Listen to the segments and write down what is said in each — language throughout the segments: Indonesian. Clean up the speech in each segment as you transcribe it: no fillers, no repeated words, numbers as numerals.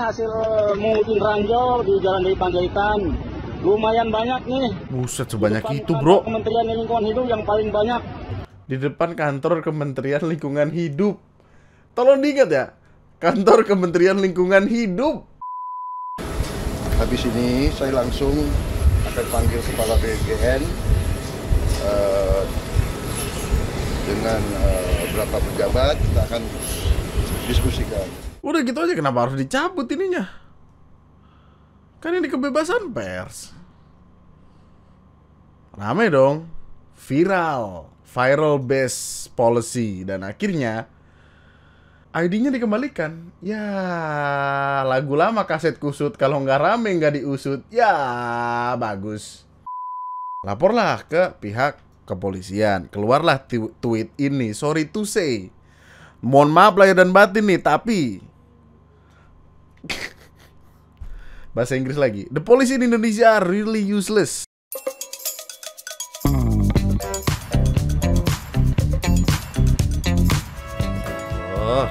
hasil mungutin ranjau di Jalan Dewi Panjaitan. Lumayan banyak nih. Buset, sebanyak itu, bro. Kementerian Lingkungan Hidup yang paling banyak. Di depan kantor Kementerian Lingkungan Hidup. Tolong diingat ya, kantor Kementerian Lingkungan Hidup. Habis ini saya langsung akan panggil Kepala BPN dengan beberapa pejabat, kita akan diskusikan. Udah gitu aja, kenapa harus dicabut ininya? Kan ini kebebasan pers. Rame dong. Viral based policy. Dan akhirnya ID-nya dikembalikan. Ya, lagu lama kaset kusut. Kalau nggak rame nggak diusut. Ya, bagus. Laporlah ke pihak kepolisian. Keluarlah tweet ini. Sorry to say, mohon maaf lahir dan batin nih, tapi bahasa Inggris lagi. The police in Indonesia are really useless. Oh.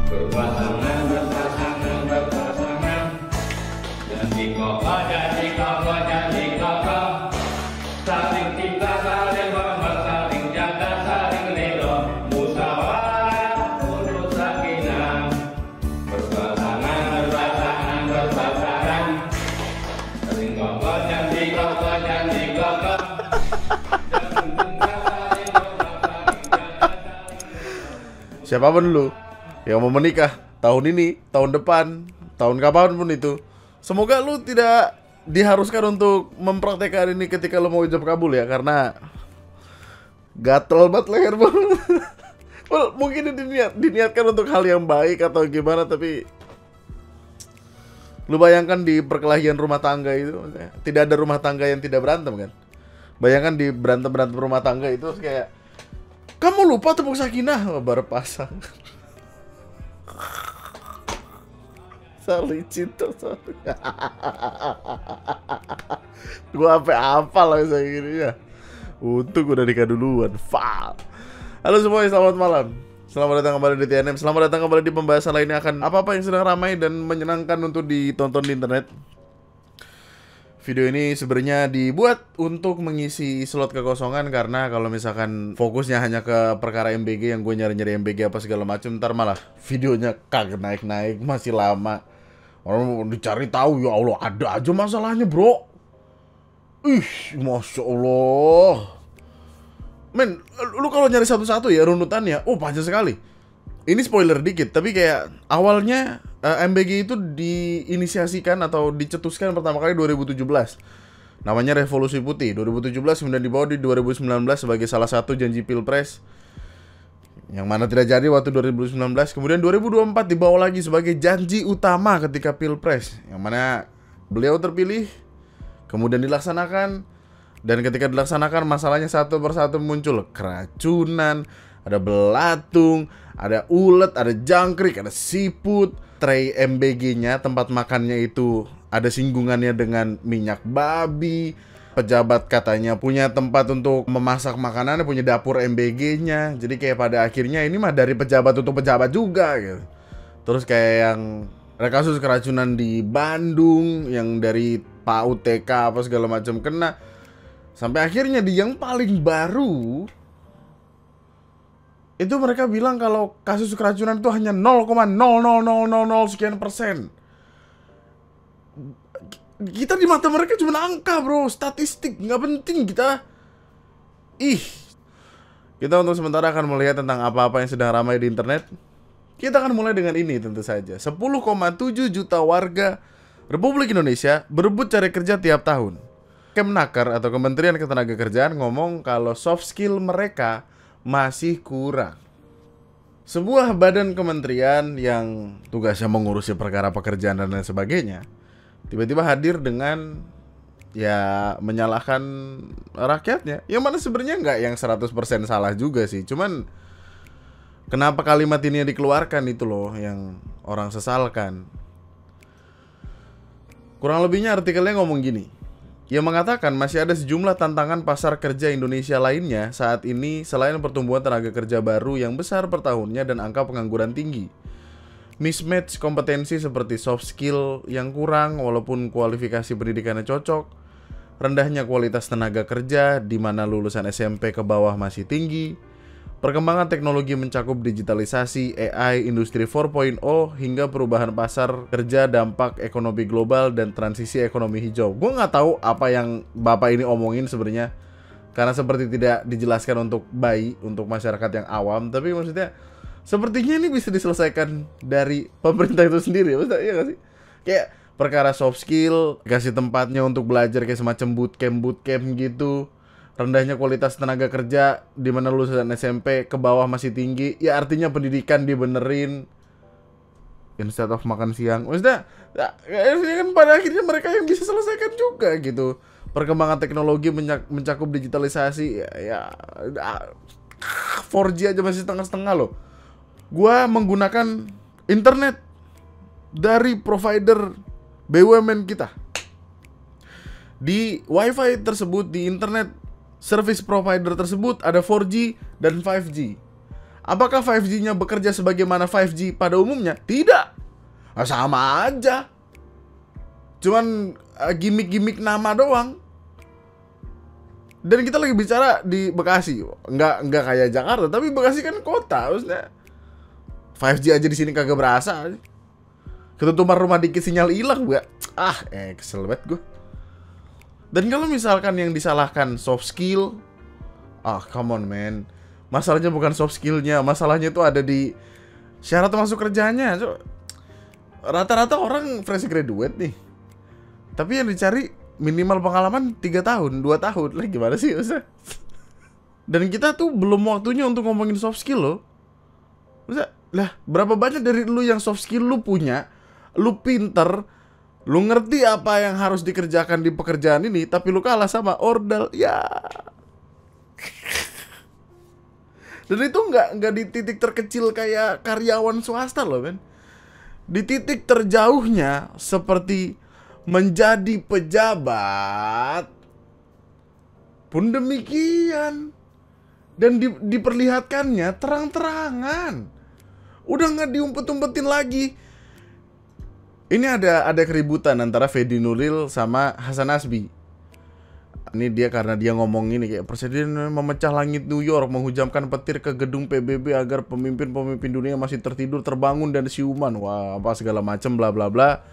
Berpasangan, jadi kokoh, jadi kokoh. Saling cinta, saling hormat, saling jaga, saling ridho. Musyawarah untuk sakinah. Berpasangan. Saling kokoh, jadi kokoh. Siapapun lu yang mau menikah tahun ini, tahun depan, tahun kapanpun itu, semoga lu tidak diharuskan untuk mempraktekkan ini ketika lu mau ijab kabul ya, karena gatel banget leher banget. Well, mungkin diniatkan untuk hal yang baik atau gimana, tapi lu bayangkan di perkelahian rumah tangga itu, tidak ada rumah tangga yang tidak berantem kan. Bayangkan di berantem rumah tangga itu kayak, kamu lupa tepuk sakinah, baru pasang. Saling cinta, saling. Gua apa lah saya gini ya. Untung udah nikah duluan. Halo semuanya, selamat malam. Selamat datang kembali di TNM. Selamat datang kembali di pembahasan lainnya akan apa-apa yang sedang ramai dan menyenangkan untuk ditonton di internet. Video ini sebenarnya dibuat untuk mengisi slot kekosongan, karena kalau misalkan fokusnya hanya ke perkara MBG, yang gue nyari-nyari MBG apa segala macam, ntar malah videonya kagak naik-naik, masih lama. Orang dicari tahu, ya Allah, ada aja masalahnya, bro. Masya Allah. Men, lu kalau nyari satu-satu ya runutannya, panjang sekali. Ini spoiler dikit, tapi kayak awalnya MBG itu diinisiasikan atau dicetuskan pertama kali 2017. Namanya Revolusi Putih. 2017 kemudian dibawa di 2019 sebagai salah satu janji Pilpres, yang mana tidak jadi waktu 2019. Kemudian 2024 dibawa lagi sebagai janji utama ketika Pilpres, yang mana beliau terpilih, kemudian dilaksanakan. Dan ketika dilaksanakan, masalahnya satu persatu muncul. Keracunan, ada belatung, ada ulet, ada jangkrik, ada siput. Tray MBG-nya, tempat makannya itu ada singgungannya dengan minyak babi. Pejabat katanya punya tempat untuk memasak makanannya, punya dapur MBG-nya. Jadi kayak pada akhirnya ini mah dari pejabat untuk pejabat juga gitu. Terus kayak yang ada kasus keracunan di Bandung yang dari Pak UTK apa segala macam kena. Sampai akhirnya di yang paling baru itu mereka bilang kalau kasus keracunan itu hanya 0,00000 sekian persen. Kita di mata mereka cuma angka, bro, statistik, nggak penting kita. Kita untuk sementara akan melihat tentang apa-apa yang sedang ramai di internet. Kita akan mulai dengan ini tentu saja. 10,7 juta warga Republik Indonesia berebut cari kerja tiap tahun. Kemenaker atau Kementerian Ketenagakerjaan ngomong kalau soft skill mereka masih kurang. Sebuah badan kementerian yang tugasnya mengurusi perkara pekerjaan dan lain sebagainya, tiba-tiba hadir dengan ya menyalahkan rakyatnya. Yang mana sebenarnya nggak yang 100% salah juga sih. Cuman kenapa kalimat ini dikeluarkan itu loh yang orang sesalkan. Kurang lebihnya artikelnya ngomong gini. Ia mengatakan masih ada sejumlah tantangan pasar kerja Indonesia lainnya saat ini selain pertumbuhan tenaga kerja baru yang besar per tahunnya dan angka pengangguran tinggi. Mismatch kompetensi seperti soft skill yang kurang walaupun kualifikasi pendidikannya cocok, rendahnya kualitas tenaga kerja di mana lulusan SMP ke bawah masih tinggi, perkembangan teknologi mencakup digitalisasi, AI, industri 4.0, hingga perubahan pasar kerja, dampak ekonomi global, dan transisi ekonomi hijau. Gue nggak tahu apa yang Bapak ini omongin sebenarnya, karena seperti tidak dijelaskan untuk bayi, untuk masyarakat yang awam. Tapi maksudnya, sepertinya ini bisa diselesaikan dari pemerintah itu sendiri. Maksudnya, iya nggak sih? Kayak perkara soft skill, kasih tempatnya untuk belajar kayak semacam bootcamp gitu. Rendahnya kualitas tenaga kerja di mana lulusan SMP ke bawah masih tinggi, ya artinya pendidikan dibenerin instead of makan siang. Maksudnya kan pada akhirnya mereka yang bisa selesaikan juga gitu. Perkembangan teknologi mencakup digitalisasi, ya 4G aja masih setengah-setengah loh. Gua menggunakan internet dari provider BUMN kita. Di WiFi tersebut, di internet service provider tersebut ada 4G dan 5G. Apakah 5G-nya bekerja sebagaimana 5G pada umumnya? Tidak. Nah, sama aja. Cuman gimmick-gimmick nama doang. Dan kita lagi bicara di Bekasi. Enggak kayak Jakarta, tapi Bekasi kan kota. Maksudnya 5G aja di sini kagak berasa. Ketutupan rumah dikit sinyal hilang gua. Kesel banget gua. Dan kalau misalkan yang disalahkan soft skill, come on man. Masalahnya bukan soft skillnya, masalahnya itu ada di syarat masuk kerjanya. Rata-rata orang fresh graduate nih, tapi yang dicari minimal pengalaman 3 tahun, 2 tahun. Lah gimana sih Ustaz? Dan kita tuh belum waktunya untuk ngomongin soft skill loh. Ustaz, lah berapa banyak dari lu yang soft skill lu punya, lu pinter, lu ngerti apa yang harus dikerjakan di pekerjaan ini, tapi lu kalah sama ordal, ya. Dan itu nggak di titik terkecil kayak karyawan swasta loh, men. Di titik terjauhnya seperti menjadi pejabat pun demikian. Dan diperlihatkannya terang-terangan. Udah nggak diumpet-umpetin lagi. Ini ada keributan antara Fedi Nuril sama Hasan Nasbi. Ini dia karena dia ngomong ini kayak presiden memecah langit New York, menghujamkan petir ke gedung PBB agar pemimpin-pemimpin dunia masih tertidur, terbangun dan siuman. Wah, apa segala macem bla bla bla.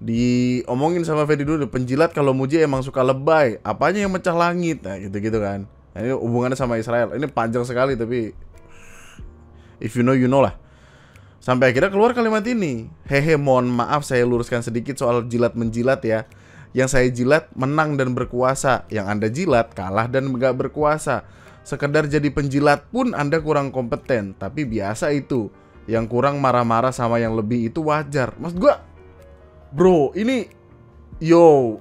Diomongin sama Fedi Nuril, penjilat kalau muji emang suka lebay. Apanya yang mecah langit? Nah, gitu-gitu kan. Nah, ini hubungannya sama Israel. Ini panjang sekali tapi if you know lah. Sampai akhirnya keluar kalimat ini. Hehe, mohon maaf saya luruskan sedikit soal jilat menjilat ya. Yang saya jilat menang dan berkuasa. Yang Anda jilat kalah dan gak berkuasa. Sekedar jadi penjilat pun Anda kurang kompeten. Tapi biasa itu. Yang kurang marah-marah sama yang lebih itu wajar. Maksud gua, bro, ini yo,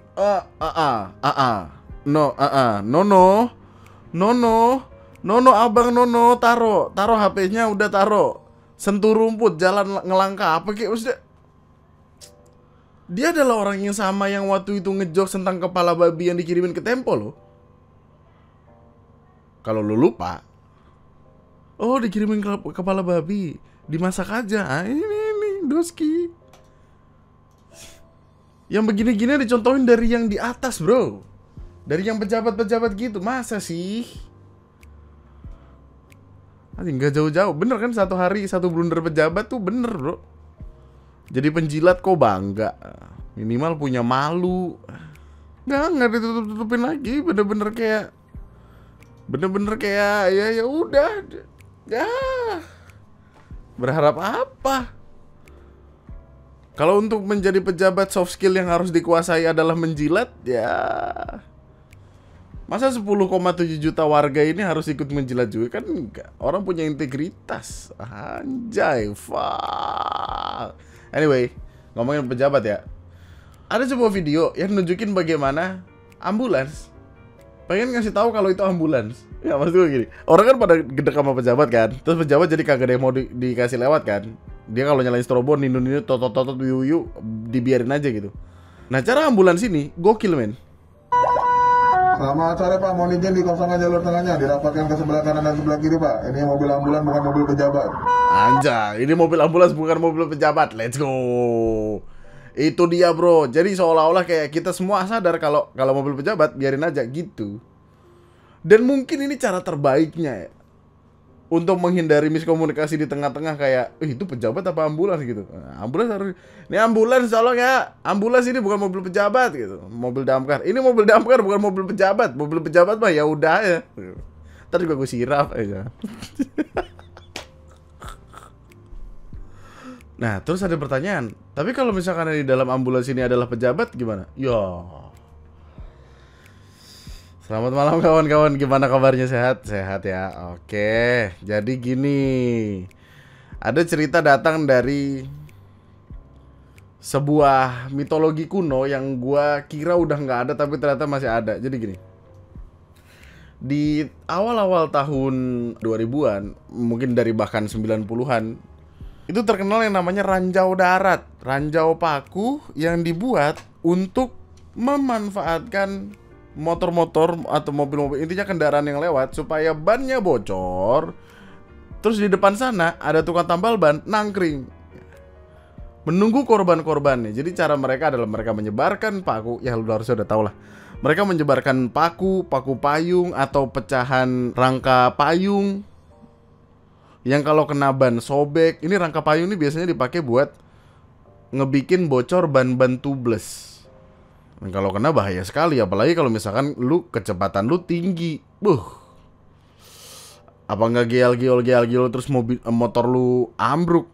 Nono, abang Nono, taro HP-nya udah taro. Sentuh rumput, jalan ngelangkah apa kayak maksudnya. Dia adalah orang yang sama yang waktu itu ngejokes tentang kepala babi yang dikirimin ke Tempo loh. Kalau lu lupa, oh dikirimin kepala babi, dimasak aja. Ini Doski. Yang begini-gini dicontohin dari yang di atas bro. Dari yang pejabat-pejabat gitu. Masa sih? Nggak jauh-jauh. Bener kan, 1 hari 1 blunder pejabat tuh bener bro. Jadi penjilat kok bangga. Minimal punya malu. Nggak ditutup-tutupin lagi. Bener-bener kayak ya udah. Ya. Berharap apa? Kalau untuk menjadi pejabat soft skill yang harus dikuasai adalah menjilat, ya. Masa 10,7 juta warga ini harus ikut menjilat juga? Kan enggak. Orang punya integritas. Anjay, fuck. Anyway, ngomongin pejabat ya. Ada sebuah video yang nunjukin bagaimana ambulans pengen ngasih tahu kalau itu ambulans. Ya maksud gue gini, orang kan pada gede sama pejabat kan. Terus pejabat jadi kagak ada yang mau dikasih lewat kan. Dia kalau nyalain strobo, ninu totot yuyu, dibiarin aja gitu. Nah cara ambulans ini gokil men. Selamat sore Pak, mohon izin dikosongkan jalur tengahnya, dirapatkan ke sebelah kanan dan sebelah kiri Pak. Ini mobil ambulan bukan mobil pejabat. Anjay, ini mobil ambulans bukan mobil pejabat. Let's go. Itu dia bro. Jadi seolah-olah kayak kita semua sadar kalau mobil pejabat biarin aja gitu. Dan mungkin ini cara terbaiknya ya, untuk menghindari miskomunikasi di tengah-tengah kayak, itu pejabat apa ambulans gitu. Nah, ambulans harus, ini ambulans tolong ya, ambulans ini bukan mobil pejabat gitu, mobil damkar. Ini mobil damkar bukan mobil pejabat. Mobil pejabat mah ya udah ya. Ntar juga gue sirap aja. Nah, terus ada pertanyaan. Tapi kalau misalkan di dalam ambulans ini adalah pejabat gimana? Ya. Selamat malam kawan-kawan, gimana kabarnya? Sehat? Sehat ya. Oke, jadi gini. Ada cerita datang dari sebuah mitologi kuno yang gua kira udah nggak ada tapi ternyata masih ada. Jadi gini. Di awal-awal tahun 2000-an, mungkin dari bahkan 90-an, itu terkenal yang namanya ranjau darat, ranjau paku yang dibuat untuk memanfaatkan motor-motor atau mobil-mobil, intinya kendaraan yang lewat supaya bannya bocor. Terus di depan sana ada tukang tambal ban nangkring menunggu korban-korbannya. Jadi cara mereka adalah mereka menyebarkan paku, ya lu harusnya udah tau lah. Mereka menyebarkan paku payung atau pecahan rangka payung yang kalau kena ban sobek. Ini rangka payung ini biasanya dipakai buat ngebikin bocor ban-ban tubles. Dan kalau kena bahaya sekali, apalagi kalau misalkan lu kecepatan lu tinggi. Apa nggak geol terus motor lu ambruk.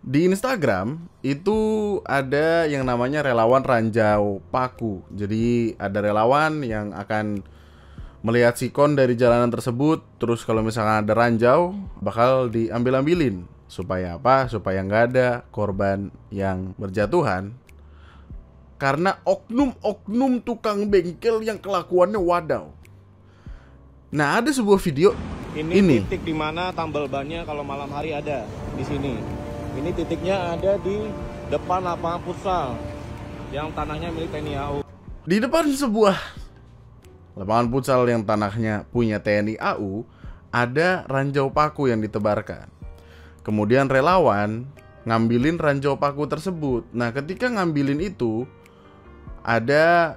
Di Instagram itu ada yang namanya relawan ranjau paku. Jadi ada relawan yang akan melihat sikon dari jalanan tersebut. Terus kalau misalkan ada ranjau bakal diambil-ambilin. Supaya apa? Supaya nggak ada korban yang berjatuhan karena oknum-oknum tukang bengkel yang kelakuannya wadaw. Nah, ada sebuah video ini. Titik di mana tambal bannya kalau malam hari ada di sini. Ini titiknya ada di depan lapangan futsal yang tanahnya milik TNI AU. Di depan sebuah lapangan futsal yang tanahnya punya TNI AU ada ranjau paku yang ditebarkan. Kemudian relawan ngambilin ranjau paku tersebut. Nah, ketika ngambilin itu ada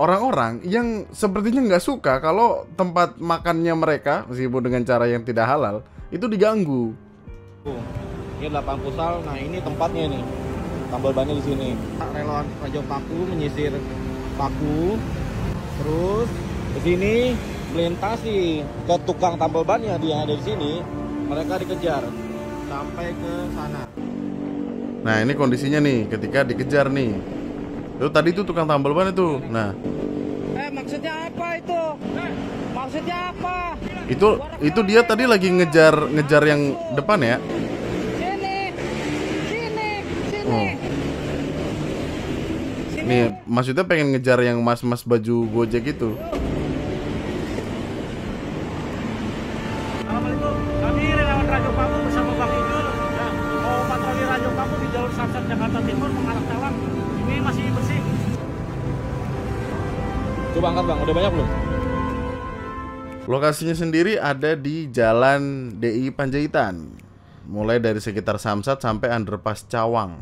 orang-orang yang sepertinya nggak suka kalau tempat makannya mereka, meskipun dengan cara yang tidak halal, itu diganggu. Ini lapangan futsal, nah ini tempatnya nih, tambal bannya di sini. Relawan ranjau paku menyisir paku, terus ke sini melintasi ke tukang tambal bannya dia ada di sini. Mereka dikejar sampai ke sana. Nah, ini kondisinya nih ketika dikejar nih. Itu tadi tuh tukang tambal ban itu. Nah. Maksudnya apa itu? Maksudnya apa? Itu dia tadi lagi ngejar yang depan ya. Sini. Oh. Nih, maksudnya pengen ngejar yang mas-mas baju Gojek itu. Assalamualaikum. Kami relawan Ranjau Paku bersama Bang Ijul mau patroli Ranjau Paku di jalur Samsat Jakarta Timur mengarah Cawang. Ini masih bersih. Coba angkat Bang, udah banyak belum? Lokasinya sendiri ada di Jalan DI Panjaitan, mulai dari sekitar Samsat sampai underpass Cawang.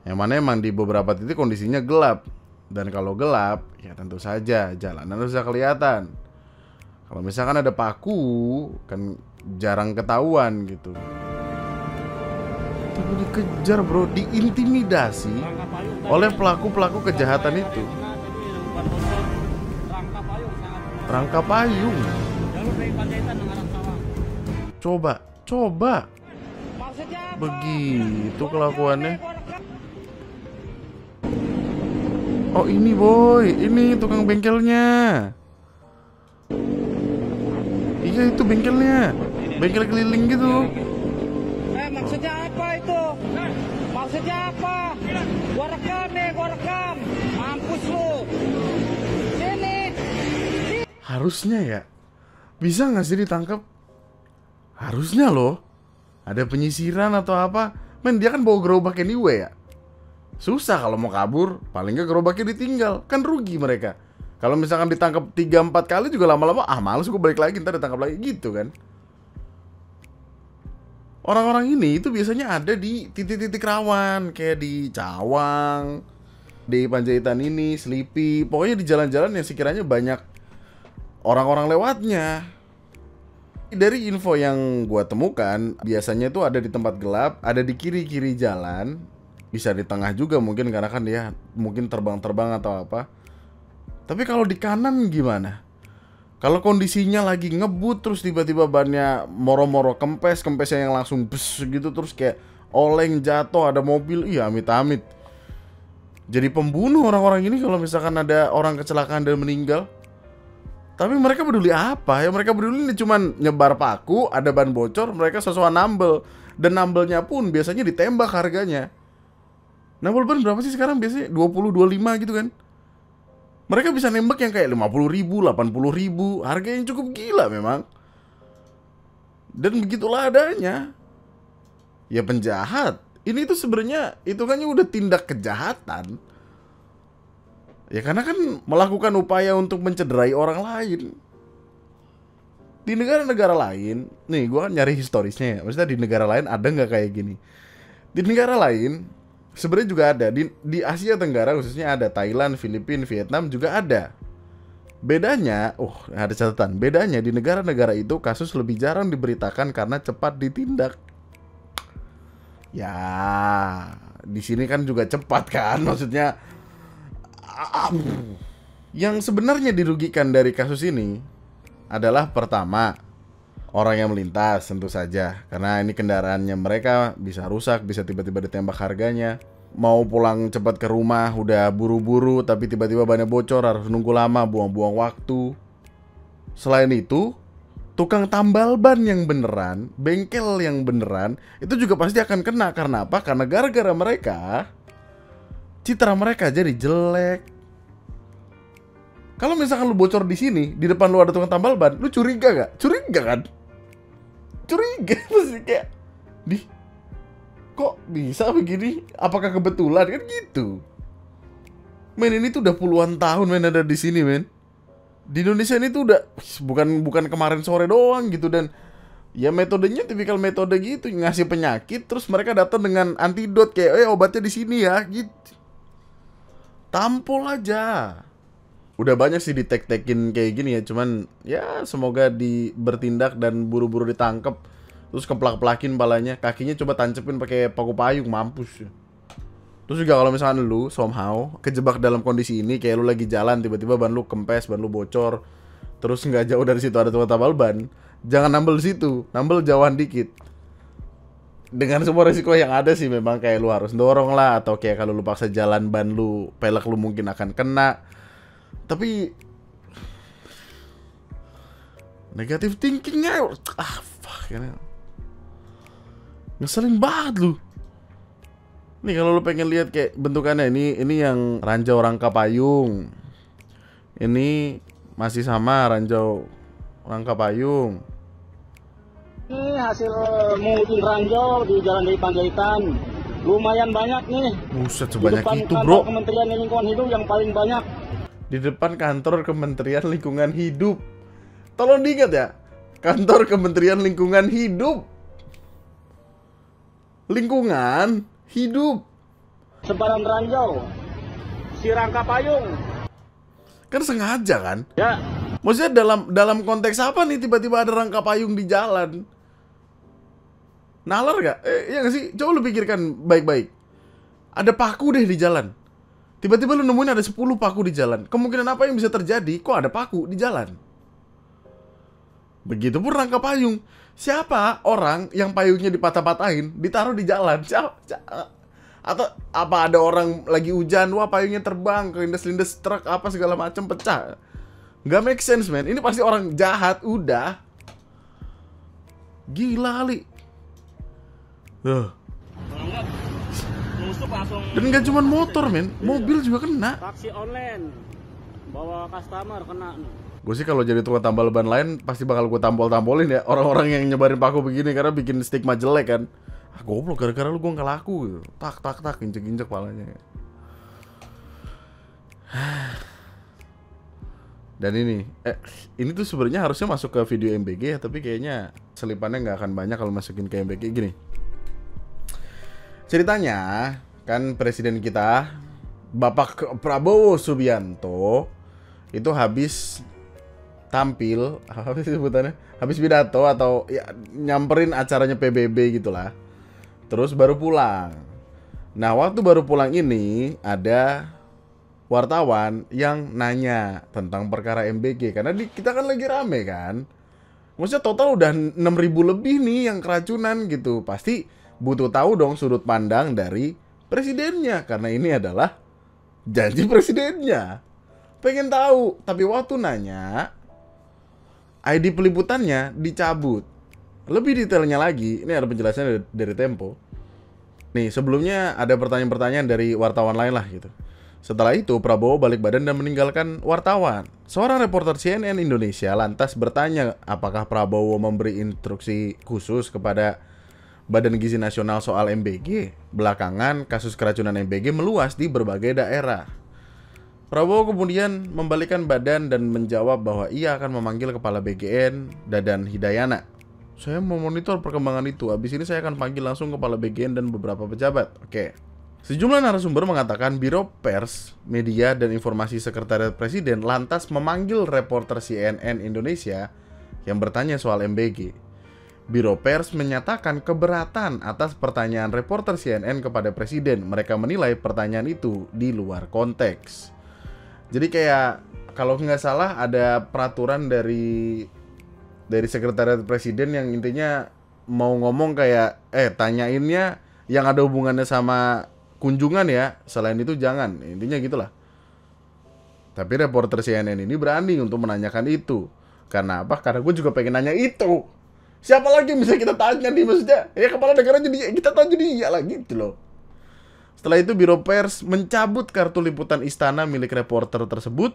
Yang mana emang di beberapa titik kondisinya gelap. Dan kalau gelap, ya tentu saja jalanan bisa kelihatan. Kalau misalkan ada paku, kan jarang ketahuan gitu. Tapi dikejar bro, diintimidasi oleh pelaku-pelaku kejahatan itu. Rangka payung. Coba. Begitu kelakuannya. Oh ini boy, ini tukang bengkelnya. Iya itu bengkelnya, bengkel keliling gitu. Maksudnya apa itu? Maksudnya apa? Gua rekam. Mampus lu. Sini. Harusnya ya, bisa nggak sih ditangkap? Harusnya loh. Ada penyisiran atau apa? Men dia kan bawa gerobak anyway ya. Susah kalau mau kabur, paling nggak gerobaknya ditinggal. Kan rugi mereka. Kalau misalkan ditangkap 3-4 kali juga lama-lama, males gue balik lagi, ntar ditangkap lagi gitu kan. Orang-orang ini itu biasanya ada di titik-titik rawan, kayak di Cawang, di Panjaitan ini, Selipi, pokoknya di jalan-jalan yang sekiranya banyak orang-orang lewatnya. Dari info yang gua temukan, biasanya itu ada di tempat gelap, ada di kiri-kiri jalan, bisa di tengah juga mungkin karena kan dia mungkin terbang-terbang atau apa. Tapi kalau di kanan gimana? Kalau kondisinya lagi ngebut terus tiba-tiba bannya moro-moro kempesnya yang langsung bes gitu terus kayak oleng jatuh, ada mobil, iya amit-amit. Jadi pembunuh orang-orang ini kalau misalkan ada orang kecelakaan dan meninggal. Tapi mereka peduli apa? Ya mereka peduli ini cuman nyebar paku, ada ban bocor, mereka sosokan nambel. Dan nambelnya pun biasanya ditembak harganya. Nambel ban berapa sih sekarang biasanya? 20-25 gitu kan? Mereka bisa nembak yang kayak 50.000, 80.000, harga yang cukup gila memang. Dan begitulah adanya. Ya penjahat. Ini tuh sebenarnya hitungannya udah tindak kejahatan. Ya karena kan melakukan upaya untuk mencederai orang lain. Di negara-negara lain, nih gue kan nyari historisnya ya. Maksudnya di negara lain ada nggak kayak gini? Di negara lain sebenarnya juga ada, di Asia Tenggara khususnya ada, Thailand, Filipina, Vietnam juga ada. Bedanya, ada catatan. Bedanya di negara-negara itu kasus lebih jarang diberitakan karena cepat ditindak. Ya, di sini kan juga cepat kan, maksudnya. Yang sebenarnya dirugikan dari kasus ini adalah pertama, orang yang melintas tentu saja, karena ini kendaraannya mereka bisa rusak, bisa tiba-tiba ditembak harganya. Mau pulang cepat ke rumah, udah buru-buru, tapi tiba-tiba bannya bocor, harus nunggu lama, buang-buang waktu. Selain itu, tukang tambal ban yang beneran, bengkel yang beneran, itu juga pasti akan kena. Karena apa? Karena gara-gara mereka, citra mereka jadi jelek. Kalau misalkan lu bocor di sini, di depan lu ada tukang tambal ban, lu curiga gak? Curiga kan? Curiga pasti kayak, kok bisa begini? Apakah kebetulan kan gitu? Men, ini tuh udah puluhan tahun men ada di sini men. Di Indonesia ini tuh udah bukan kemarin sore doang gitu, dan ya metodenya tipikal metode gitu, ngasih penyakit terus mereka datang dengan antidot kayak obatnya di sini ya gitu. Tampol aja. Udah banyak sih ditek-tekin kayak gini ya, cuman ya semoga bertindak dan buru-buru ditangkep. Terus keplak-pelakin palanya, kakinya coba tancepin pakai paku payung, mampus ya. Terus juga kalau misalkan lu somehow kejebak dalam kondisi ini, kayak lu lagi jalan tiba-tiba ban lu kempes, ban lu bocor, terus nggak jauh dari situ ada tukang tambal ban, jangan nambel situ, nambel jauhan dikit. Dengan semua resiko yang ada sih memang kayak lu harus dorong lah, atau kayak kalau lu paksa jalan ban lu, pelek lu mungkin akan kena. Tapi negative thinkingnya fuck ya. Ngeselin banget lu. Nih kalau lu pengen lihat kayak bentukannya, ini yang ranjau rangka payung. Ini masih sama ranjau rangka payung. Ini hasil mengutin ranjau di Jalan Dari Panjaitan. Lumayan banyak nih. Buset, sebanyak di depan itu, kantor bro. Kementerian Lingkungan Hidup yang paling banyak. Di depan kantor Kementerian Lingkungan Hidup. Tolong diingat ya, kantor Kementerian Lingkungan Hidup. Lingkungan hidup. Sebaran ranjau, si rangka payung. Kan sengaja kan? Ya. Maksudnya dalam konteks apa nih tiba-tiba ada rangka payung di jalan? Nalar gak? Iya gak sih? Coba lu pikirkan baik-baik. Ada paku deh di jalan. Tiba-tiba lu nemuin ada 10 paku di jalan. Kemungkinan apa yang bisa terjadi? Kok ada paku di jalan? Begitupun rangka payung. Siapa orang yang payungnya dipatah-patahin, ditaruh di jalan? Atau apa ada orang lagi hujan, wah payungnya terbang, kelindes-lindes truk apa segala macam pecah. Gak make sense man. Ini pasti orang jahat udah. Gila kali. Dan gak cuma motor men, mobil juga kena. Taksi online bawa customer kena nih. Gue sih kalau jadi tukang tambal ban lain pasti bakal gue tampol-tampolin ya orang-orang yang nyebarin paku begini, karena bikin stigma jelek kan. Goblok, gara-gara lu gue gak laku gitu. Tak injek-injek palanya. Dan ini tuh sebenarnya harusnya masuk ke video MBG ya, tapi kayaknya selipannya nggak akan banyak kalau masukin ke MBG. Gini, ceritanya kan presiden kita Bapak Prabowo Subianto itu habis tampil, apa sih sebutannya? Habis pidato atau ya nyamperin acaranya PBB gitulah. Terus baru pulang. Nah, waktu baru pulang ini ada wartawan yang nanya tentang perkara MBG karena kita kan lagi rame kan. Maksudnya total udah 6.000 lebih nih yang keracunan gitu. Pasti butuh tahu dong sudut pandang dari presidennya karena ini adalah janji presidennya. Pengen tahu, tapi waktu nanya ID peliputannya dicabut. Lebih detailnya lagi, ini ada penjelasannya dari Tempo. Nih, sebelumnya ada pertanyaan-pertanyaan dari wartawan lain lah gitu. Setelah itu, Prabowo balik badan dan meninggalkan wartawan. Seorang reporter CNN Indonesia lantas bertanya apakah Prabowo memberi instruksi khusus kepada Badan Gizi Nasional soal MBG. Belakangan, kasus keracunan MBG meluas di berbagai daerah. Prabowo kemudian membalikkan badan dan menjawab bahwa ia akan memanggil Kepala BGN, Dadan Hidayana. Saya mau monitor perkembangan itu, habis ini saya akan panggil langsung Kepala BGN dan beberapa pejabat. Oke. Sejumlah narasumber mengatakan Biro Pers, Media, dan Informasi Sekretariat Presiden lantas memanggil reporter CNN Indonesia yang bertanya soal MBG. Biro Pers menyatakan keberatan atas pertanyaan reporter CNN kepada Presiden. Mereka menilai pertanyaan itu di luar konteks. Jadi kayak kalau nggak salah ada peraturan dari Sekretariat Presiden yang intinya mau ngomong kayak tanyainnya yang ada hubungannya sama kunjungan ya, selain itu jangan, intinya gitulah. Tapi reporter CNN ini berani untuk menanyakan itu. Karena apa? Karena gue juga pengen nanya itu. Siapa lagi yang bisa kita tanya nih, maksudnya ya kepala negara jadi kita tanya dia lah gitu loh. Setelah itu Biro Pers mencabut kartu liputan istana milik reporter tersebut,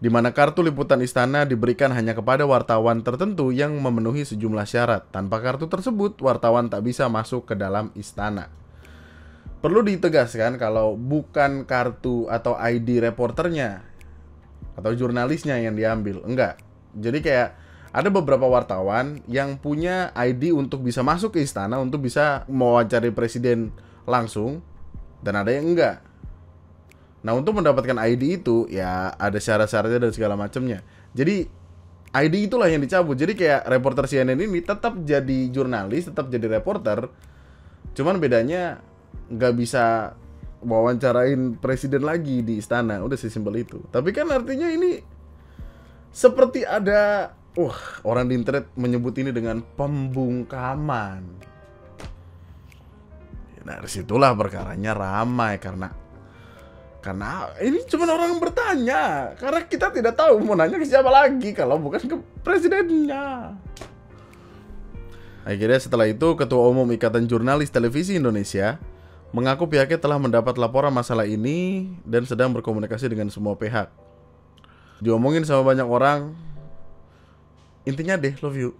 di mana kartu liputan istana diberikan hanya kepada wartawan tertentu yang memenuhi sejumlah syarat. Tanpa kartu tersebut, wartawan tak bisa masuk ke dalam istana. Perlu ditegaskan kalau bukan kartu atau ID reporternya atau jurnalisnya yang diambil, enggak. Jadi kayak ada beberapa wartawan yang punya ID untuk bisa masuk ke istana, untuk bisa mewawancari presiden langsung, dan ada yang enggak. Nah, untuk mendapatkan ID itu ya ada syarat-syaratnya dan segala macamnya. Jadi ID itulah yang dicabut. Jadi kayak reporter CNN ini tetap jadi jurnalis, tetap jadi reporter. Cuman bedanya nggak bisa wawancarain presiden lagi di istana. Udah sesimpel itu. Tapi kan artinya ini seperti ada orang di internet menyebut ini dengan pembungkaman. Nah, disitulah perkaranya ramai karena ini cuma orang bertanya. Karena kita tidak tahu mau nanya ke siapa lagi kalau bukan ke presidennya. Akhirnya setelah itu Ketua Umum Ikatan Jurnalis Televisi Indonesia mengaku pihaknya telah mendapat laporan masalah ini dan sedang berkomunikasi dengan semua pihak. Diomongin sama banyak orang. Intinya deh, love you.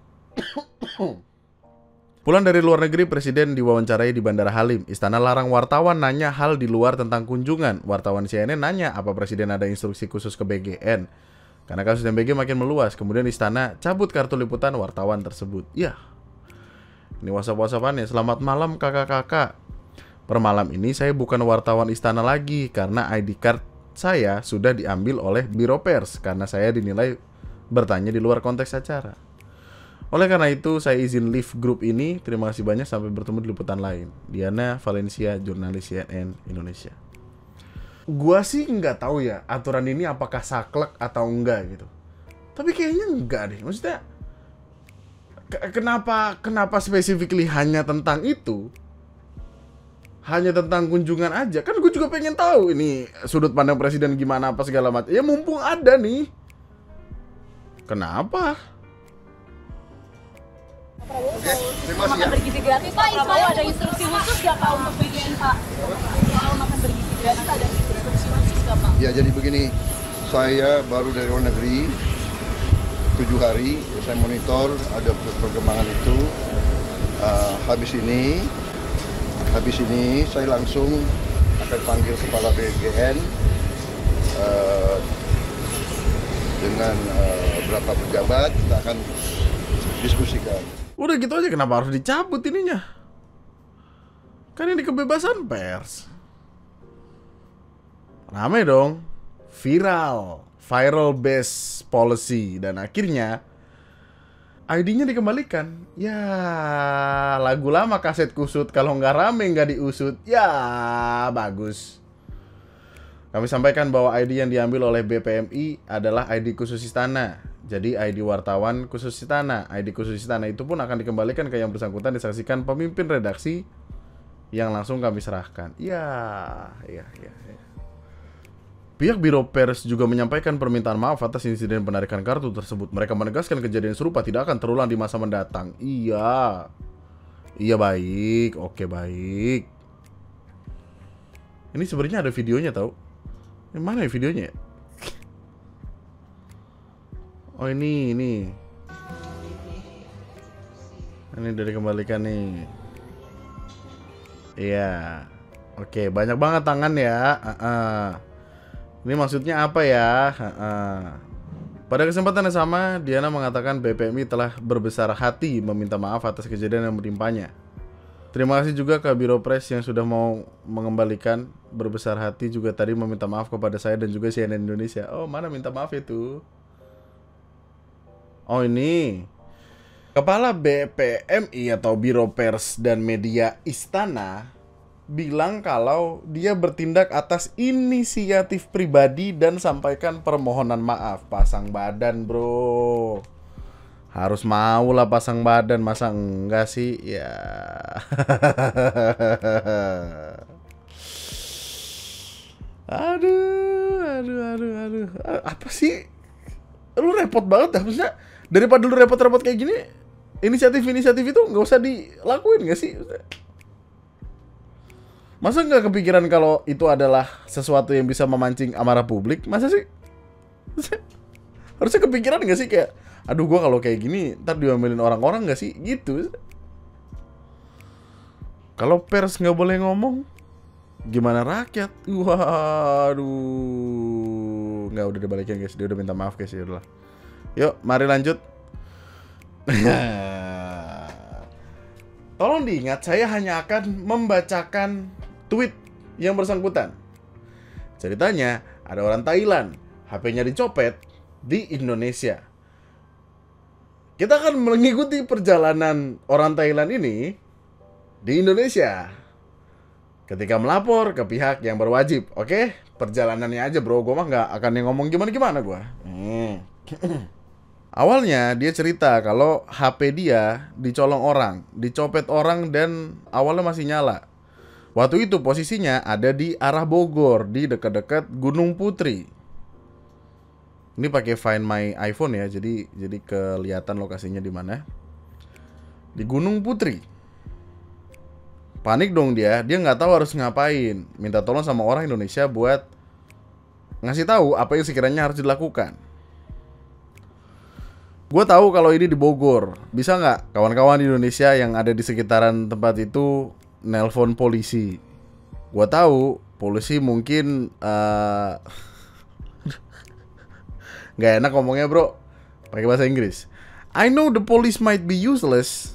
Pulang dari luar negeri, Presiden diwawancarai di Bandara Halim. Istana larang wartawan nanya hal di luar tentang kunjungan. Wartawan CNN nanya apa Presiden ada instruksi khusus ke BGN. Karena kasus MBG makin meluas, kemudian Istana cabut kartu liputan wartawan tersebut. Ya, ini WhatsApp-WhatsAppannya. Selamat malam kakak-kakak. Per malam ini saya bukan wartawan istana lagi karena ID card saya sudah diambil oleh Biro Pers karena saya dinilai bertanya di luar konteks acara. Oleh karena itu saya izin leave grup ini. Terima kasih banyak, sampai bertemu di liputan lain. Diana Valencia, jurnalis CNN Indonesia. Gua sih nggak tahu ya aturan ini apakah saklek atau enggak gitu. Tapi kayaknya enggak deh. Maksudnya kenapa specifically hanya tentang itu? Hanya tentang kunjungan aja. Kan gue juga pengen tahu ini sudut pandang presiden gimana apa segala macam. Ya mumpung ada nih. Kenapa? Oke, terima kasih ya. Bergizi gratis, Pak Prabowo ada instruksi khusus nggak Pak untuk BGN Pak? Soal makan bergizi gratis ada instruksi khusus nggak Pak? Ya jadi begini, saya baru dari luar negeri 7 hari, saya monitor ada perkembangan itu. Habis ini saya langsung akan panggil Kepala BGN, dengan beberapa pejabat kita akan diskusikan. Udah gitu aja, kenapa harus dicabut ininya? Kan ini kebebasan pers. Rame dong. Viral based policy. Dan akhirnya ID-nya dikembalikan. Ya, lagu lama kaset kusut. Kalau nggak rame nggak diusut. Ya, bagus. Kami sampaikan bahwa ID yang diambil oleh BPMI adalah ID khusus istana. Jadi ID wartawan khusus istana. ID khusus istana itu pun akan dikembalikan ke yang bersangkutan disaksikan pemimpin redaksi yang langsung kami serahkan. Ya. Pihak Biro Pers juga menyampaikan permintaan maaf atas insiden penarikan kartu tersebut. Mereka menegaskan kejadian serupa tidak akan terulang di masa mendatang. Iya. Iya, baik. Oke, baik. Ini sebenarnya ada videonya tau. Mana ya videonya? Oh, ini. Ini udah dikembalikan nih. Iya. Oke, banyak banget tangan ya. Ini maksudnya apa ya? Pada kesempatan yang sama, Diana mengatakan BPMI telah berbesar hati meminta maaf atas kejadian yang menimpanya. Terima kasih juga ke Biro Pres yang sudah mau mengembalikan. Berbesar hati juga tadi meminta maaf kepada saya dan juga CNN Indonesia. Oh, mana minta maaf itu? Oh, ini. Kepala BPMI atau Biro Pers dan Media Istana bilang kalau dia bertindak atas inisiatif pribadi dan sampaikan permohonan maaf. Pasang badan, bro. Harus mau lah pasang badan, masa enggak sih? Ya. Aduh. Apa sih? Lu repot banget dah. Maksudnya daripada lu repot-repot kayak gini, inisiatif-inisiatif itu nggak usah dilakuin nggak sih? Masa nggak kepikiran kalau itu adalah sesuatu yang bisa memancing amarah publik? Masa sih? Harusnya kepikiran nggak sih kayak, aduh gua kalau kayak gini ntar diomelin orang-orang nggak sih? Gitu. Kalau pers nggak boleh ngomong, gimana rakyat? Waduh, nggak, udah dibalikin guys, dia udah minta maaf guys, ya udahlah. Yuk, mari lanjut. Tolong diingat, saya hanya akan membacakan tweet yang bersangkutan. Ceritanya, ada orang Thailand, HP-nya dicopet di Indonesia. Kita akan mengikuti perjalanan orang Thailand ini di Indonesia ketika melapor ke pihak yang berwajib. Oke, perjalanannya aja bro, gue mah nggak akan yang ngomong gimana-gimana gue. Awalnya dia cerita kalau HP dia dicolong orang, dicopet orang dan awalnya masih nyala. Waktu itu posisinya ada di arah Bogor, di dekat-dekat Gunung Putri. Ini pakai Find My iPhone ya, jadi kelihatan lokasinya di mana. Di Gunung Putri. Panik dong dia nggak tahu harus ngapain. Minta tolong sama orang Indonesia buat ngasih tahu apa yang sekiranya harus dilakukan. Gue tahu kalau ini di Bogor. Bisa nggak kawan-kawan di Indonesia yang ada di sekitaran tempat itu nelpon polisi? Gue tahu polisi mungkin nggak enak ngomongnya bro, pakai bahasa Inggris. I know the police might be useless,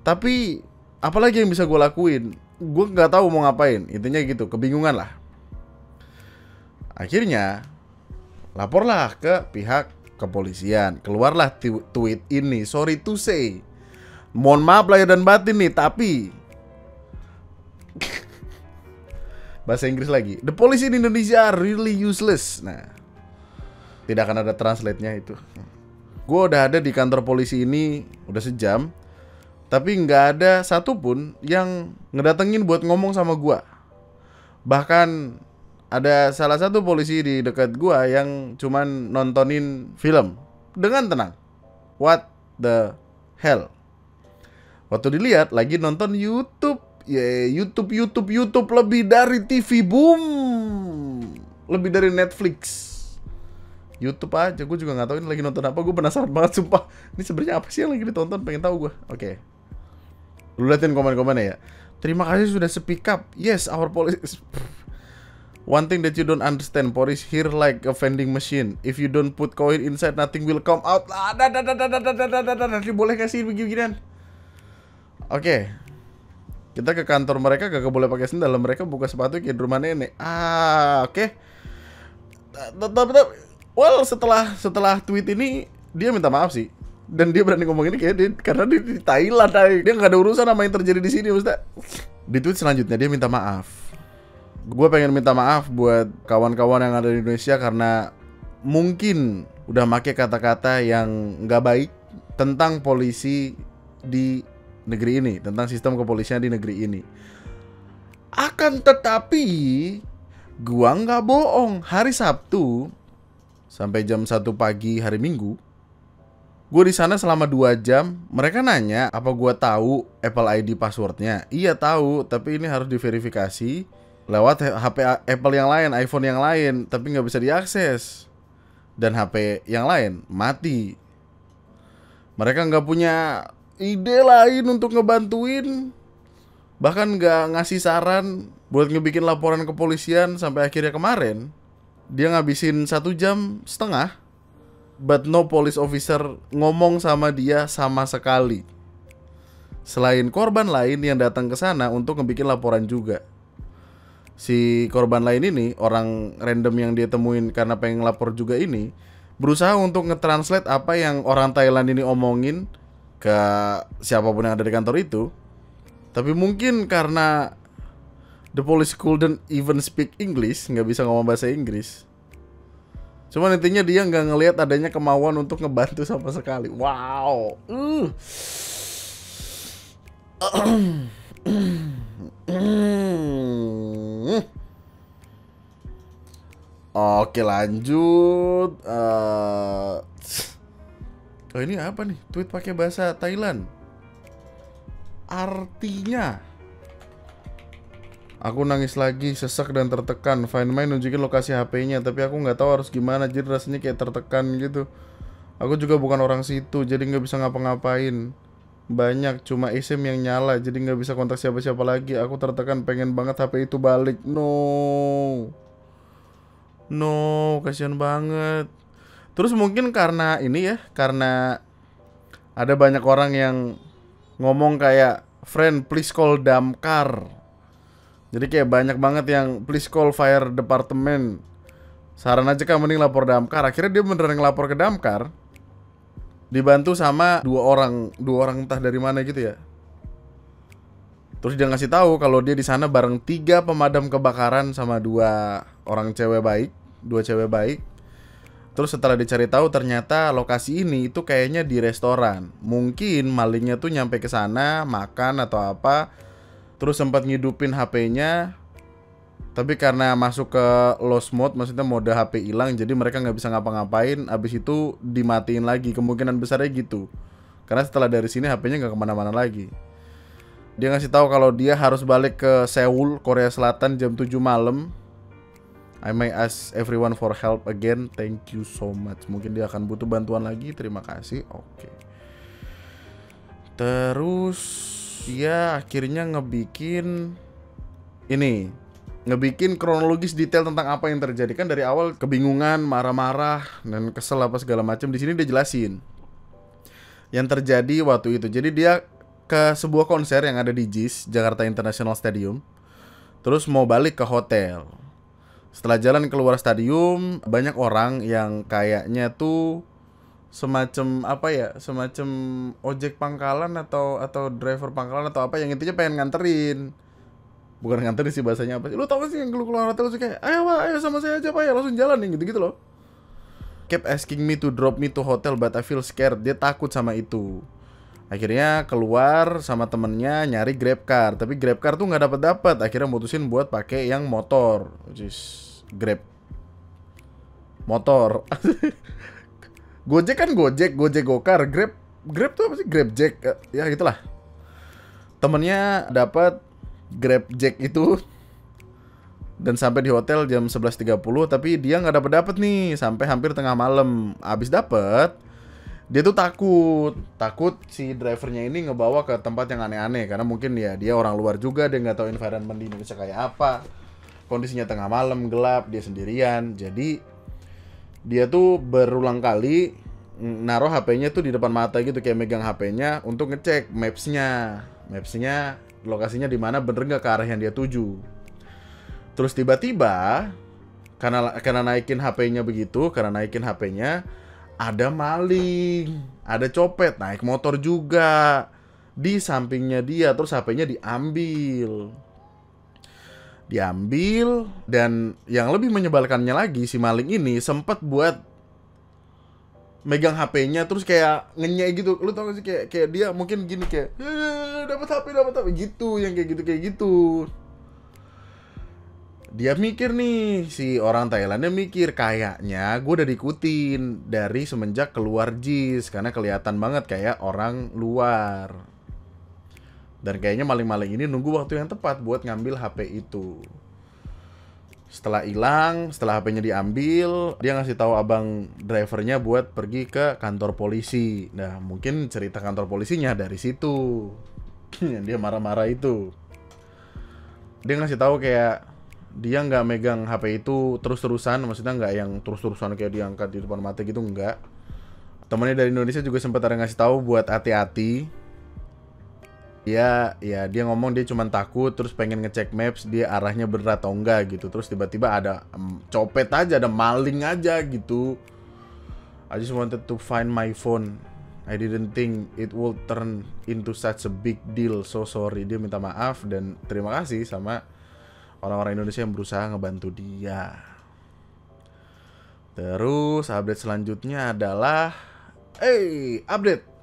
tapi apalagi yang bisa gue lakuin? Gue nggak tahu mau ngapain. Intinya gitu, kebingungan lah. Akhirnya laporlah ke pihak kepolisian. Keluarlah tweet ini. Sorry to say, mohon maaf lahir dan batin nih, tapi bahasa Inggris lagi. The police in Indonesia are really useless. Nah, tidak akan ada translate-nya itu. Gue udah ada di kantor polisi ini udah sejam, tapi nggak ada satupun yang ngedatengin buat ngomong sama gue. Bahkan ada salah satu polisi di dekat gue yang cuman nontonin film dengan tenang. What the hell? Waktu dilihat lagi nonton YouTube. YouTube lebih dari TV boom, lebih dari Netflix. YouTube aja, gue juga nggak tahu ini lagi nonton apa. Gue penasaran banget sumpah. Ini sebenarnya apa sih yang lagi ditonton? Pengen tahu gue. Oke. Lu liatin komen-komennya ya. Terima kasih sudah speak up. Yes, our police. One thing that you don't understand, Police here like a vending machine. If you don't put coin inside, nothing will come out. Nanti boleh kasih begini-beginian. Oke. Kita ke kantor mereka gak boleh pakai sendal. Mereka buka sepatu kayak di rumah nenek. Oke. Well, setelah tweet ini dia minta maaf sih. Dan dia berani ngomong ini kayak karena dia di Thailand. Dia nggak ada urusan sama yang terjadi di sini, Ustaz. Di tweet selanjutnya dia minta maaf. Gue pengen minta maaf buat kawan-kawan yang ada di Indonesia karena mungkin udah make kata-kata yang nggak baik tentang polisi di negeri ini, tentang sistem kepolisian di negeri ini. Akan tetapi, gua nggak bohong, hari Sabtu sampai jam 1 pagi hari Minggu, gue di sana selama 2 jam. Mereka nanya apa gua tahu Apple ID passwordnya. Iya tahu, tapi ini harus diverifikasi lewat HP Apple yang lain, iPhone yang lain, tapi nggak bisa diakses. Dan HP yang lain mati. Mereka nggak punya ide lain untuk ngebantuin, bahkan nggak ngasih saran buat ngebikin laporan kepolisian. Sampai akhirnya kemarin dia ngabisin 1,5 jam, but no police officer ngomong sama dia sama sekali, selain korban lain yang datang ke sana untuk ngebikin laporan juga. Si korban lain ini, orang random yang dia temuin karena pengen lapor juga ini, berusaha untuk nge-translate apa yang orang Thailand ini omongin ke siapapun yang ada di kantor itu. Tapi mungkin karena the police couldn't even speak English, nggak bisa ngomong bahasa Inggris. Cuman intinya dia nggak ngelihat adanya kemauan untuk ngebantu sama sekali. Wow. Oke, lanjut. Oh, ini apa nih? Tweet pakai bahasa Thailand. Artinya, aku nangis lagi, sesek dan tertekan. Find My nunjukin lokasi HP-nya, tapi aku nggak tahu harus gimana. Jadi rasanya kayak tertekan gitu. Aku juga bukan orang situ, jadi nggak bisa ngapa-ngapain. Banyak cuma eSIM yang nyala, jadi nggak bisa kontak siapa-siapa lagi. Aku tertekan, pengen banget HP itu balik. No, kasihan banget. Terus mungkin karena ini ya, karena ada banyak orang yang ngomong kayak, friend please call damkar. Jadi kayak banyak banget yang please call fire department. Saran aja kan mending lapor damkar. Akhirnya dia beneran ngelapor ke damkar, dibantu sama dua orang entah dari mana gitu ya. Terus dia ngasih tahu kalau dia di sana bareng 3 pemadam kebakaran sama 2 cewek baik. Terus setelah dicari tahu ternyata lokasi ini itu kayaknya di restoran. Mungkin malingnya tuh nyampe ke sana makan atau apa, terus sempat ngidupin HP-nya. Tapi karena masuk ke lost mode, maksudnya mode HP hilang, jadi mereka nggak bisa ngapa-ngapain. Abis itu dimatiin lagi, kemungkinan besarnya gitu. Karena setelah dari sini HP-nya nggak kemana-mana lagi. Dia ngasih tahu kalau dia harus balik ke Seoul, Korea Selatan jam 7 malam. I may ask everyone for help again. Thank you so much. Mungkin dia akan butuh bantuan lagi. Terima kasih. Oke. Terus dia akhirnya ngebikin kronologis detail tentang apa yang terjadi. Kan dari awal kebingungan, marah-marah, dan kesel apa segala macam. Di sini dia jelasin yang terjadi waktu itu. Jadi dia ke sebuah konser yang ada di JIS, Jakarta International Stadium. Terus mau balik ke hotel. Setelah jalan keluar stadium, banyak orang yang kayaknya tuh semacam ojek pangkalan atau driver pangkalan atau apa, yang intinya pengen nganterin. Bukan nganterin sih bahasanya apa sih. Lu tau gak sih yang keluar hotel sih kayak, ayo Pak, ayo sama saya aja Pak ya, langsung jalan nih gitu-gitu loh. Kept asking me to drop me to hotel but I feel scared. Dia takut sama itu. Akhirnya keluar sama temennya nyari GrabCar, tapi GrabCar tuh nggak dapat. Akhirnya mutusin buat pakai yang motor, which is Grab motor. Gojek kan Gojek Gokar, Grab tuh apa sih? GrabJack, ya gitulah. Temennya dapat GrabJack itu dan sampai di hotel jam 11.30, tapi dia nggak dapat nih sampai hampir tengah malam. Abis dapet, dia tuh takut si drivernya ini ngebawa ke tempat yang aneh-aneh, karena mungkin ya dia orang luar juga, dia nggak tahu environment di Indonesia kayak apa. kondisinya tengah malam, gelap, dia sendirian. Jadi dia tuh berulang kali naruh HP-nya tuh di depan mata gitu, kayak megang HP-nya untuk ngecek Maps-nya lokasinya di mana, bener nggak ke arah yang dia tuju. Terus tiba-tiba karena naikin HP-nya ada maling, ada copet naik motor juga di sampingnya dia, terus HP-nya diambil. Dan yang lebih menyebalkannya lagi, si maling ini sempat buat megang HP-nya terus kayak ngenyek gitu. Lu tau gak sih kayak dia mungkin gini kayak dapat HP gitu, yang kayak gitu. Dia mikir nih, si orang Thailandnya mikir, kayaknya gue udah diikutin dari semenjak keluar JIS, karena kelihatan banget kayak orang luar. Dan kayaknya maling-maling ini nunggu waktu yang tepat buat ngambil HP itu. Setelah hilang, setelah HP-nya diambil, dia ngasih tahu abang drivernya buat pergi ke kantor polisi. Nah, mungkin cerita kantor polisinya dari situ. Dia marah-marah itu. Dia ngasih tahu kayak dia nggak megang HP itu terus-terusan, maksudnya nggak yang terus-terusan kayak diangkat di depan mata gitu, nggak. Temannya dari Indonesia juga sempat ada ngasih tahu buat hati-hati. Ya dia ngomong dia cuma takut, terus pengen ngecek maps dia arahnya bener atau enggak gitu. Terus tiba-tiba ada copet aja, ada maling aja gitu. I just wanted to find my phone. I didn't think it would turn into such a big deal. So sorry. Dia minta maaf dan terima kasih sama orang-orang Indonesia yang berusaha ngebantu dia. Terus update selanjutnya adalah update.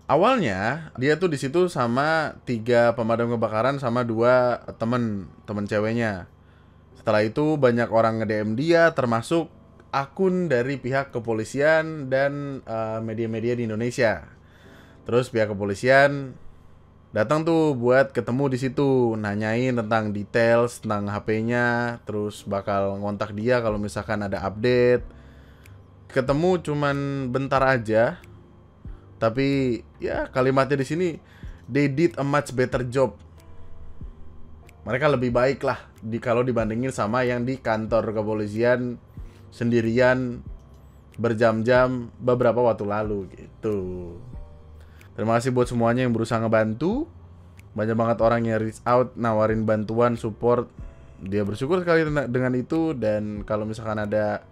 Awalnya dia tuh di situ sama 3 pemadam kebakaran sama 2 temen ceweknya. Setelah itu banyak orang nge-DM dia, termasuk akun dari pihak kepolisian dan media-media di Indonesia. Terus pihak kepolisian datang tuh buat ketemu di situ, nanyain tentang details tentang HP-nya, terus bakal ngontak dia kalau misalkan ada update. Ketemu cuman bentar aja, tapi ya kalimatnya di sini, they did a much better job. Mereka lebih baik lah kalau dibandingin sama yang di kantor kepolisian sendirian berjam-jam beberapa waktu lalu gitu. Terima kasih buat semuanya yang berusaha ngebantu. Banyak banget orang yang reach out, nawarin bantuan, support. Dia bersyukur sekali dengan itu. Dan kalau misalkan ada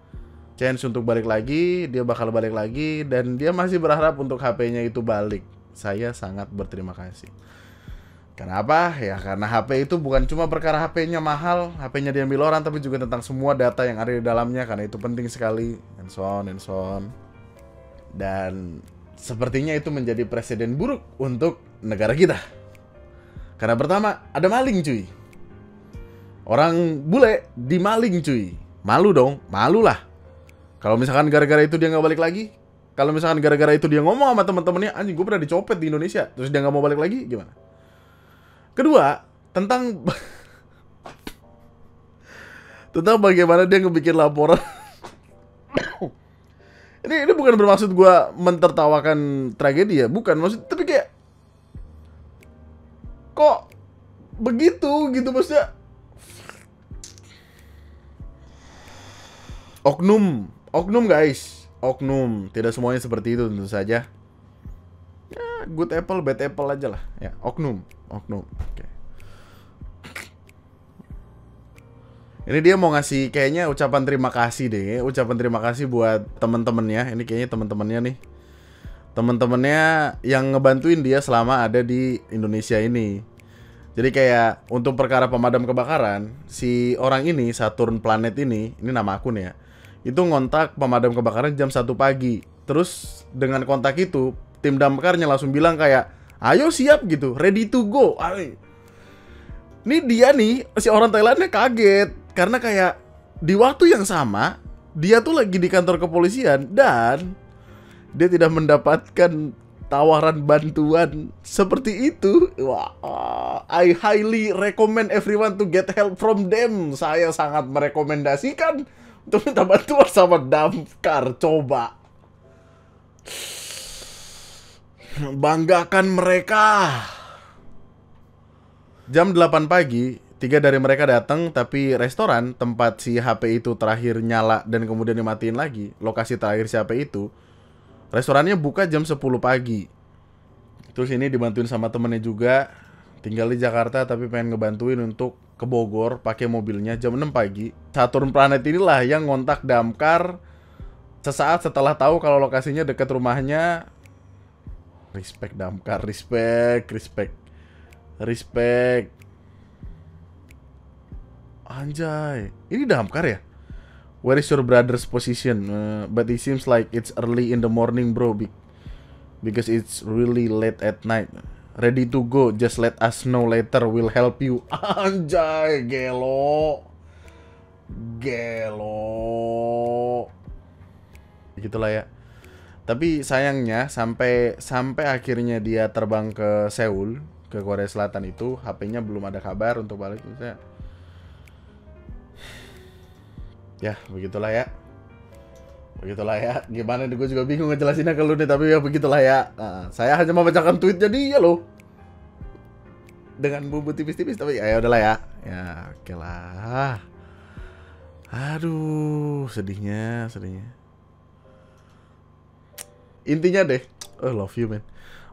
chance untuk balik lagi, dia bakal balik lagi. Dan dia masih berharap untuk HP-nya itu balik. Saya sangat berterima kasih. Kenapa? Ya karena HP itu bukan cuma perkara HP-nya mahal, HP-nya diambil orang, tapi juga tentang semua data yang ada di dalamnya. Karena itu penting sekali. And so on. Dan sepertinya itu menjadi presiden buruk untuk negara kita. Karena pertama, ada maling cuy. Orang bule dimaling cuy. Malu dong, malu lah. Kalau misalkan gara-gara itu dia nggak balik lagi, kalau misalkan gara-gara itu dia ngomong sama teman-temannya, anjing gue pernah dicopet di Indonesia, terus dia nggak mau balik lagi, gimana? Kedua, tentang bagaimana dia ngebikin laporan. Ini bukan bermaksud gue mentertawakan tragedi ya, bukan maksud, tapi kayak kok begitu gitu maksudnya. Oknum guys, oknum. Tidak semuanya seperti itu tentu saja. Ya, good apple, bad apple aja lah. Ya, oknum. Oke. Ini dia mau ngasih kayaknya ucapan terima kasih deh. Ucapan terima kasih buat temen-temennya. Ini kayaknya temen-temennya nih. Temen-temennya yang ngebantuin dia selama ada di Indonesia ini. Jadi kayak untuk perkara pemadam kebakaran, si orang ini, Saturn Planet ini nama akun ya, itu ngontak pemadam kebakaran jam 1 pagi. Terus dengan kontak itu, tim damkarnya langsung bilang kayak, ayo siap gitu, ready to go. Ini dia nih, si orang Thailandnya kaget. Karena kayak di waktu yang sama, dia tuh lagi di kantor kepolisian dan dia tidak mendapatkan tawaran bantuan seperti itu. Wah, I highly recommend everyone to get help from them. Saya sangat merekomendasikan untuk minta bantuan sama damkar. Coba banggakan mereka. Jam 8 pagi 3 dari mereka datang, tapi restoran tempat si HP itu terakhir nyala dan kemudian dimatiin lagi, lokasi terakhir si HP itu, restorannya buka jam 10 pagi. Terus ini dibantuin sama temennya juga, tinggal di Jakarta tapi pengen ngebantuin untuk ke Bogor pakai mobilnya jam 6 pagi. Saturn Planet inilah yang ngontak damkar sesaat setelah tahu kalau lokasinya dekat rumahnya. Respect damkar, respect. Anjay, ini damkar ya? Where is your brother's position? But it seems like it's early in the morning, bro. Because it's really late at night. Ready to go, just let us know later, we'll help you. Anjay, gelo. Begitulah ya. Tapi sayangnya sampai akhirnya dia terbang ke Seoul, ke Korea Selatan itu, HP-nya belum ada kabar untuk balik. Misalnya. Ya, begitulah ya. Gimana nih, gue juga bingung ngejelasinnya ke lu nih, tapi ya begitulah ya. Nah, saya hanya membacakan tweetnya dia loh, dengan bumbu tipis-tipis, tapi ya udahlah ya. Ya oke lah. Aduh, sedihnya. Intinya deh, love you man.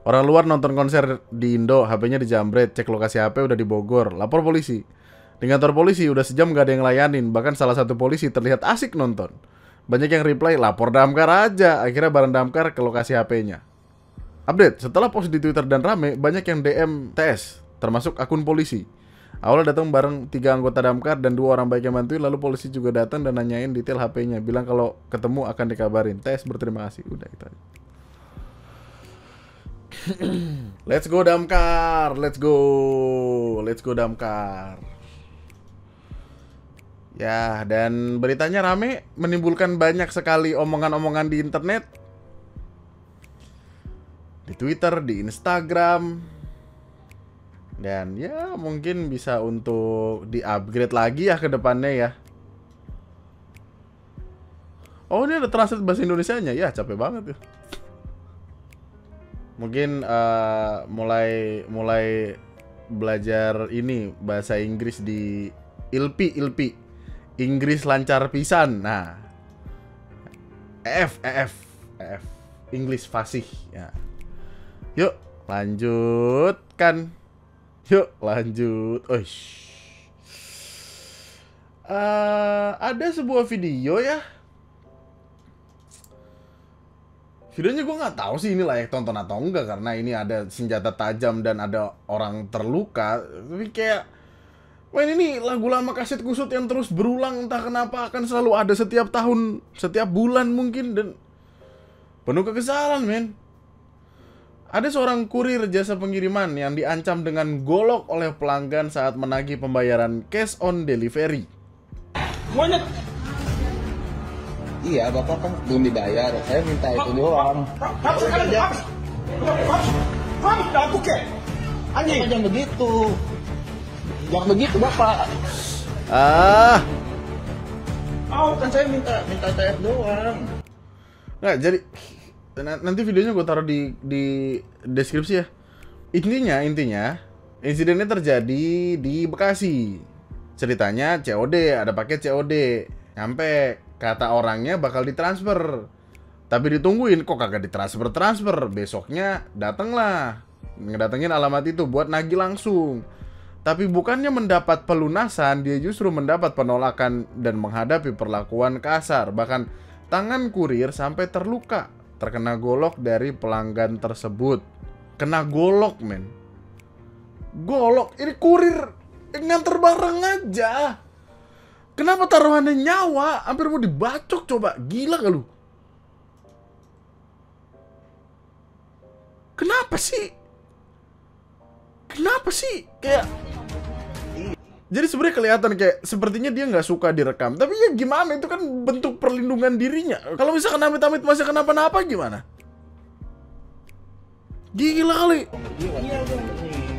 Orang luar nonton konser di Indo, HP-nya dijambret, cek lokasi HP udah di Bogor, lapor polisi. Di kantor polisi udah sejam gak ada yang layanin, bahkan salah satu polisi terlihat asik nonton. Banyak yang reply, lapor damkar aja. Akhirnya bareng damkar ke lokasi HP-nya. Update, setelah post di Twitter dan rame, banyak yang DM TS, termasuk akun polisi. Awalnya datang bareng 3 anggota damkar dan 2 orang baik yang bantuin, lalu polisi juga datang dan nanyain detail HP-nya. Bilang kalau ketemu akan dikabarin. TS berterima kasih. Udah itu aja. Let's go damkar, let's go damkar. Ya, dan beritanya rame, menimbulkan banyak sekali omongan-omongan di internet, di Twitter, di Instagram, dan ya mungkin bisa untuk di-upgrade lagi ya ke depannya ya. Oh, ini ada translate bahasa Indonesianya, ya capek banget ya. Mungkin mulai belajar ini bahasa Inggris di ILPI. Inggris lancar pisan. Nah, EF English fasih ya. Yuk lanjutkan. Ada sebuah video ya. Videonya gue nggak tahu sih ini layak tonton atau enggak, karena ini ada senjata tajam dan ada orang terluka. Tapi kayak, wah ini lagu lama kaset kusut yang terus berulang, entah kenapa akan selalu ada setiap tahun, setiap bulan mungkin, dan penuh kekesalan men. Ada seorang kurir jasa pengiriman yang diancam dengan golok oleh pelanggan saat menagih pembayaran cash on delivery. Iya, Bapak kan belum dibayar. Saya minta itu doang. Jangan begitu. Jangan begitu, Bapak. Kan saya minta TF doang. Nah, jadi nanti videonya gue taruh di deskripsi ya. Intinya insidennya terjadi di Bekasi. Ceritanya COD, ada paket COD. Nyampe, kata orangnya bakal ditransfer. Tapi ditungguin, kok kagak ditransfer. Besoknya datanglah, ngedatengin alamat itu buat nagih langsung. Tapi bukannya mendapat pelunasan, dia justru mendapat penolakan dan menghadapi perlakuan kasar. Bahkan tangan kurir sampai terluka, terkena golok dari pelanggan tersebut. Kena golok men. Golok, ini kurir nganter barang aja. Kenapa taruhannya nyawa? Hampir mau dibacok coba. Gila gak lu? Kenapa sih? Kayak, jadi sebenarnya kelihatan kayak sepertinya dia nggak suka direkam. Tapi ya gimana, itu kan bentuk perlindungan dirinya. Kalau misalkan amit-amit masih kenapa-napa gimana? Gila kali. Iya,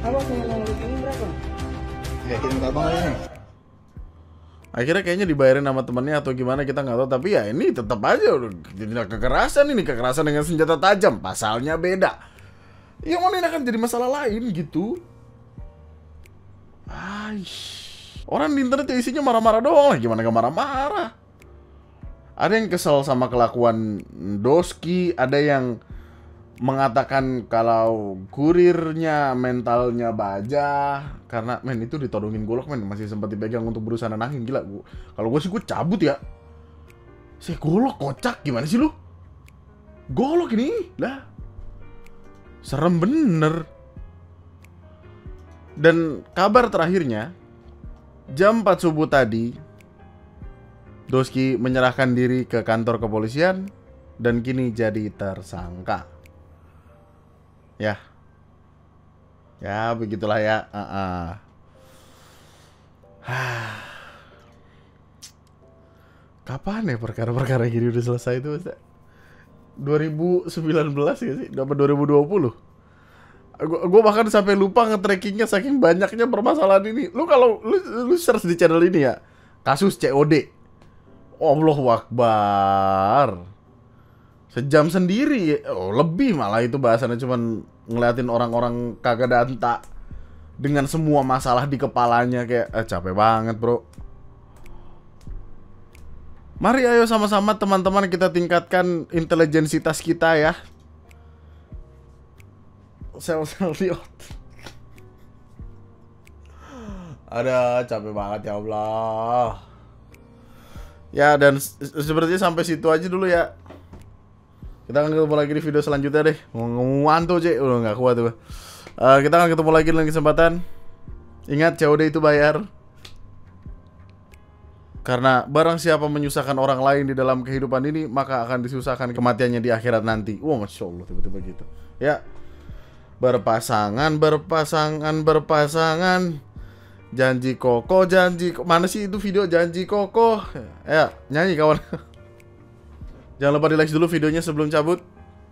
abang mau ini berapa? Ya, kirim ke abang aja. Akhirnya kayaknya dibayarin sama temennya atau gimana, kita nggak tahu. Tapi ya ini tetap aja tindak kekerasan ini, kekerasan dengan senjata tajam. Pasalnya beda. Yang mana ini akan jadi masalah lain gitu. Aish. Orang di internet ya isinya marah-marah doang lah, gimana gak marah-marah. Ada yang kesel sama kelakuan Doski, ada yang mengatakan kalau kurirnya mentalnya baja karena men itu ditodongin golok men, masih sempat dipegang untuk berusaha nenangin. Gila, kalau gue sih gue cabut ya. Saya golok kocak, gimana sih lu? Golok ini lah, serem bener. Dan kabar terakhirnya jam 4 subuh tadi Doski menyerahkan diri ke kantor kepolisian dan kini jadi tersangka. Ya, begitulah ya. Kapan ya perkara-perkara gini udah selesai itu, Mas? 2019 ya sih? Dapat 2020. Gue bahkan sampai lupa nge-trackingnya saking banyaknya permasalahan ini. Lu kalau lu search di channel ini ya, kasus COD. Allahu Akbar. Sejam sendiri, lebih malah itu bahasannya, cuman ngeliatin orang-orang kagak danta dengan semua masalah di kepalanya kayak capek banget, bro. Mari ayo sama-sama teman-teman kita tingkatkan intelijensitas kita ya. Sel-sel di otak. Ada capek banget ya Allah. Ya, dan sepertinya sampai situ aja dulu ya. Kita akan ketemu lagi di video selanjutnya deh. Ngantuk cek, udah nggak kuat tuh. Kita akan ketemu lagi dalam kesempatan. Ingat, COD itu bayar. Karena barang siapa menyusahkan orang lain di dalam kehidupan ini, maka akan disusahkan kematiannya di akhirat nanti. Wah, Masya Allah, tiba-tiba gitu. Ya, berpasangan. Janji kokoh, mana sih itu video janji kokoh? Ya, nyanyi kawan. Jangan lupa di like dulu videonya sebelum cabut.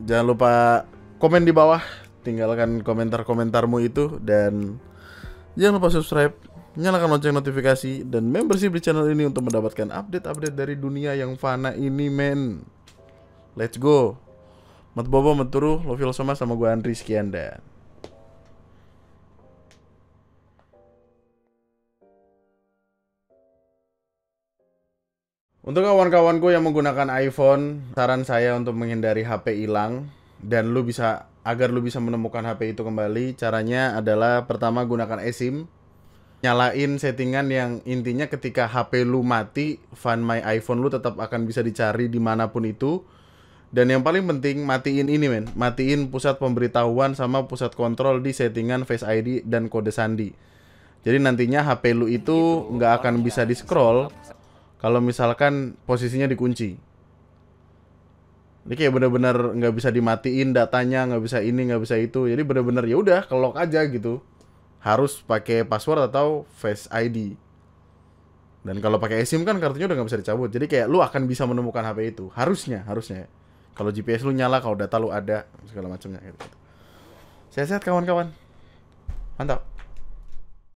Jangan lupa komen di bawah, tinggalkan komentar-komentarmu itu. Dan jangan lupa subscribe, nyalakan lonceng notifikasi, dan membership di channel ini untuk mendapatkan update-update dari dunia yang fana ini, men. Let's go. Mat bobo, mat turu, love you all so much, sama gue Andri, sekian dan untuk kawan-kawanku yang menggunakan iPhone, saran saya untuk menghindari HP hilang dan agar lu bisa menemukan HP itu kembali, caranya adalah pertama gunakan eSIM. Nyalain settingan yang intinya ketika HP lu mati, Find My iPhone lu tetap akan bisa dicari dimanapun itu. Dan yang paling penting, matiin ini men, matiin pusat pemberitahuan sama pusat kontrol di settingan Face ID dan kode sandi. Jadi nantinya HP lu itu nggak akan bisa di-scroll kalau misalkan posisinya dikunci. Ini kayak bener-bener nggak bisa dimatiin datanya, nggak bisa ini, nggak bisa itu. Jadi bener-bener ya udah ke-lock aja gitu. Harus pakai password atau Face ID. Dan kalau pakai eSIM kan kartunya udah nggak bisa dicabut. Jadi kayak lu akan bisa menemukan HP itu. Harusnya. Kalau GPS lu nyala, kalau data lu ada, segala macamnya gitu. Sehat-sehat kawan-kawan. Mantap.